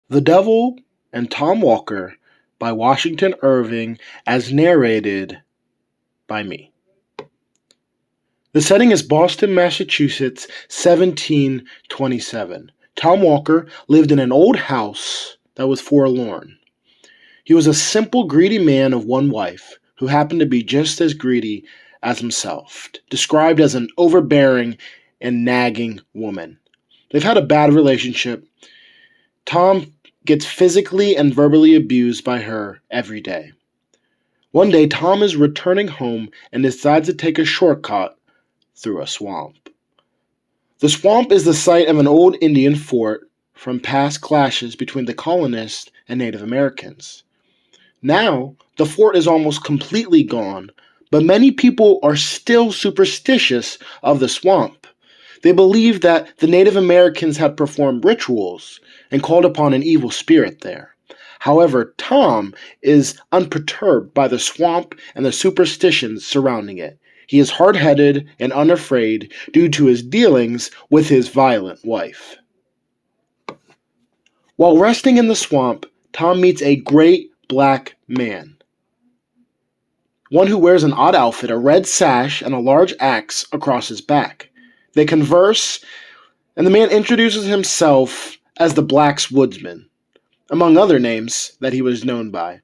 The Devil and Tom Walker by Washington Irving, as narrated by me. The setting is Boston, Massachusetts, 1727. Tom Walker lived in an old house that was forlorn. He was a simple, greedy man of one wife, who happened to be just as greedy as himself, described as an overbearing and nagging woman. They've had a bad relationship. Tom gets physically and verbally abused by her every day. One day, Tom is returning home and decides to take a shortcut through a swamp. The swamp is the site of an old Indian fort from past clashes between the colonists and Native Americans. Now, the fort is almost completely gone, but many people are still superstitious of the swamp. They believe that the Native Americans had performed rituals and called upon an evil spirit there. However, Tom is unperturbed by the swamp and the superstitions surrounding it. He is hard-headed and unafraid due to his dealings with his violent wife. While resting in the swamp, Tom meets a great black man. One who wears an odd outfit, a red sash, and a large axe across his back. They converse, and the man introduces himself as the Black Woodsman, among other names that he was known by.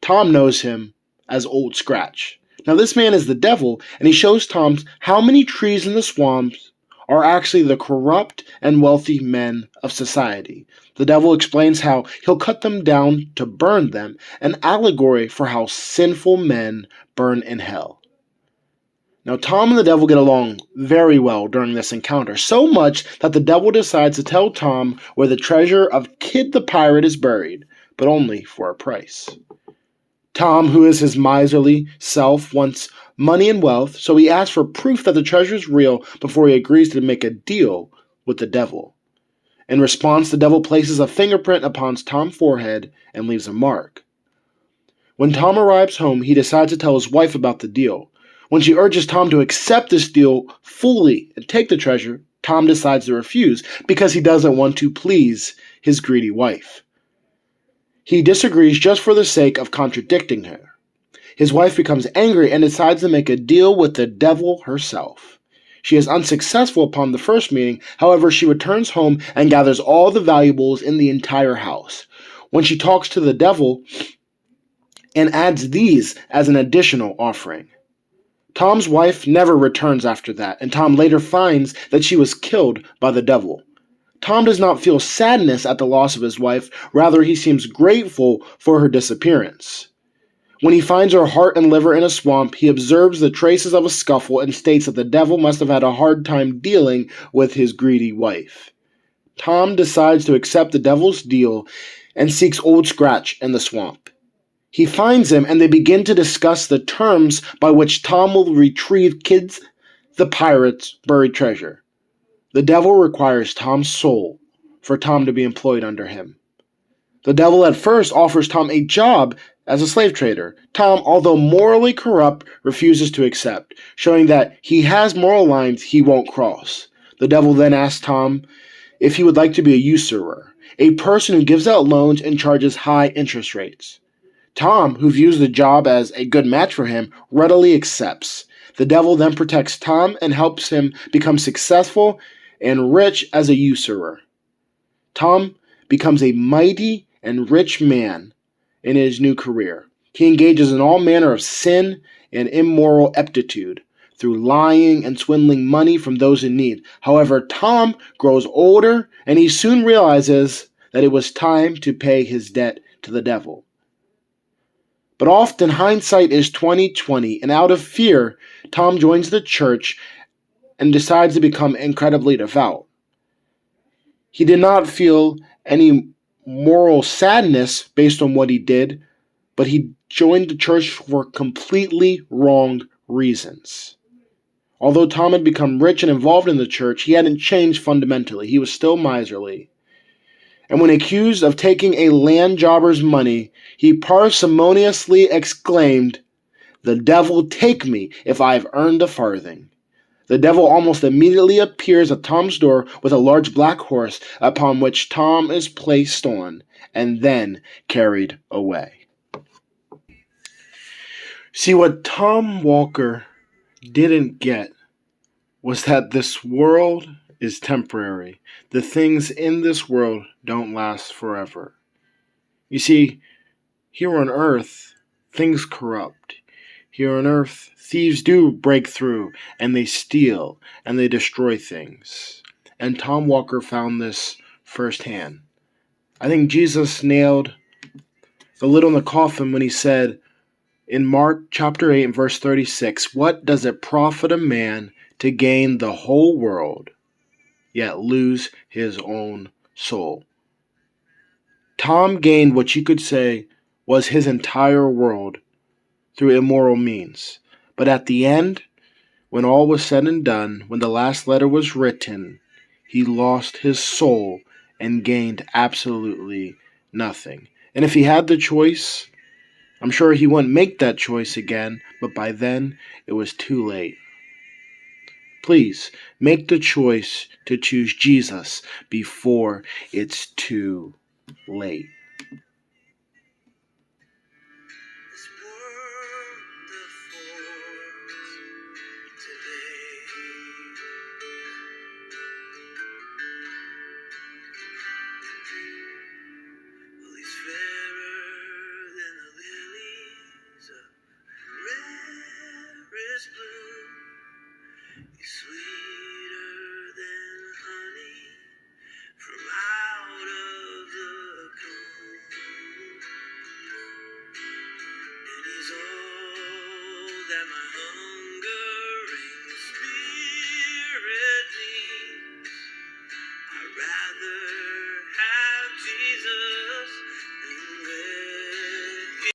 Tom knows him as Old Scratch. Now, this man is the devil, and he shows Tom how many trees in the swamps are actually the corrupt and wealthy men of society. The devil explains how he'll cut them down to burn them, an allegory for how sinful men burn in hell. Now, Tom and the devil get along very well during this encounter, so much that the devil decides to tell Tom where the treasure of Kid the Pirate is buried, but only for a price. Tom, who is his miserly self, wants money and wealth, so he asks for proof that the treasure is real before he agrees to make a deal with the devil. In response, the devil places a fingerprint upon Tom's forehead and leaves a mark. When Tom arrives home, he decides to tell his wife about the deal. When she urges Tom to accept this deal fully and take the treasure, Tom decides to refuse because he doesn't want to please his greedy wife. He disagrees just for the sake of contradicting her. His wife becomes angry and decides to make a deal with the devil herself. She is unsuccessful upon the first meeting. However, she returns home and gathers all the valuables in the entire house. When she talks to the devil and adds these as an additional offering. Tom's wife never returns after that, and Tom later finds that she was killed by the devil. Tom does not feel sadness at the loss of his wife, rather he seems grateful for her disappearance. When he finds her heart and liver in a swamp, he observes the traces of a scuffle and states that the devil must have had a hard time dealing with his greedy wife. Tom decides to accept the devil's deal and seeks Old Scratch in the swamp. He finds him, and they begin to discuss the terms by which Tom will retrieve Kid the Pirate's buried treasure. The devil requires Tom's soul for Tom to be employed under him. The devil at first offers Tom a job as a slave trader. Tom, although morally corrupt, refuses to accept, showing that he has moral lines he won't cross. The devil then asks Tom if he would like to be a usurer, a person who gives out loans and charges high interest rates. Tom, who views the job as a good match for him, readily accepts. The devil then protects Tom and helps him become successful and rich as a usurer. Tom becomes a mighty and rich man in his new career. He engages in all manner of sin and immoral aptitude through lying and swindling money from those in need. However, Tom grows older and he soon realizes that it was time to pay his debt to the devil. But often hindsight is 20/20, and out of fear, Tom joins the church and decides to become incredibly devout. He did not feel any moral sadness based on what he did, but he joined the church for completely wrong reasons. Although Tom had become rich and involved in the church, he hadn't changed fundamentally. He was still miserly. And when accused of taking a land jobber's money, he parsimoniously exclaimed, "The devil take me if I have earned a farthing." The devil almost immediately appears at Tom's door with a large black horse upon which Tom is placed on and then carried away. See, what Tom Walker didn't get was that this world is temporary. The things in this world don't last forever. You see, here on earth, things corrupt. Here on earth, thieves do break through, and they steal, and they destroy things. And Tom Walker found this firsthand. I think Jesus nailed the lid on the coffin when he said in Mark chapter 8 and verse 36, "What does it profit a man to gain the whole world, yet lose his own soul?" Tom gained what you could say was his entire world through immoral means. But at the end, when all was said and done, when the last letter was written, he lost his soul and gained absolutely nothing. And if he had the choice, I'm sure he wouldn't make that choice again, but by then it was too late. Please make the choice to choose Jesus before it's too late.